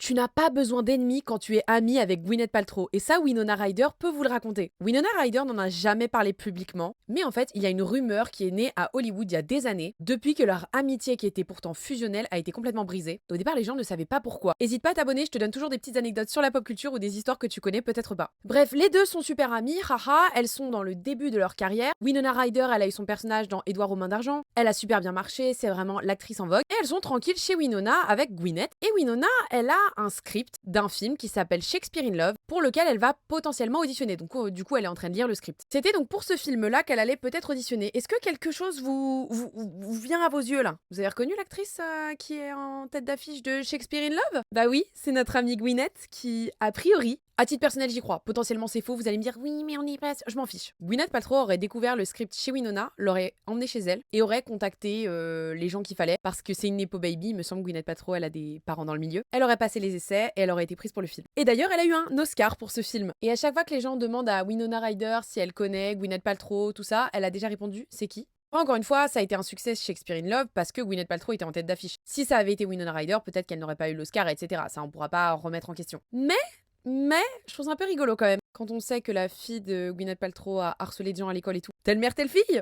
Tu n'as pas besoin d'ennemis quand tu es ami avec Gwyneth Paltrow. Et ça, Winona Ryder peut vous le raconter. Winona Ryder n'en a jamais parlé publiquement, mais en fait, il y a une rumeur qui est née à Hollywood il y a des années, depuis que leur amitié qui était pourtant fusionnelle a été complètement brisée. Au départ, les gens ne savaient pas pourquoi. Hésite pas à t'abonner, je te donne toujours des petites anecdotes sur la pop culture ou des histoires que tu connais peut-être pas. Bref, les deux sont super amies, haha, elles sont dans le début de leur carrière. Winona Ryder, elle a eu son personnage dans Édouard aux mains d'argent, elle a super bien marché, c'est vraiment l'actrice en vogue, et elles sont tranquilles chez Winona avec Gwyneth, et Winona, elle a un script d'un film qui s'appelle Shakespeare in Love, pour lequel elle va potentiellement auditionner. Donc du coup, elle est en train de lire le script. C'était donc pour ce film-là qu'elle allait peut-être auditionner. Est-ce que quelque chose vous vient à vos yeux là? Vous avez reconnu l'actrice qui est en tête d'affiche de Shakespeare in Love? Bah oui, c'est notre amie Gwyneth qui, a priori, à titre personnel, j'y crois. Potentiellement, c'est faux. Vous allez me dire, oui, mais on y passe. Je m'en fiche. Gwyneth Paltrow aurait découvert le script chez Winona, l'aurait emmené chez elle et aurait contacté les gens qu'il fallait parce que c'est une Nepo Baby. Il me semble que Gwyneth Paltrow, elle a des parents dans le milieu. Elle aurait passé les essais et elle aurait été prise pour le film. Et d'ailleurs, elle a eu un Oscar pour ce film. Et à chaque fois que les gens demandent à Winona Ryder si elle connaît Gwyneth Paltrow, tout ça, elle a déjà répondu, c'est qui? Encore une fois, ça a été un succès Shakespeare in Love parce que Gwyneth Paltrow était en tête d'affiche. Si ça avait été Winona Ryder, peut-être qu'elle n'aurait pas eu l'Oscar, etc. Ça, on pourra pas remettre en question. Mais, je trouve ça un peu rigolo quand même, quand on sait que la fille de Gwyneth Paltrow a harcelé des gens à l'école et tout. Telle mère, telle fille.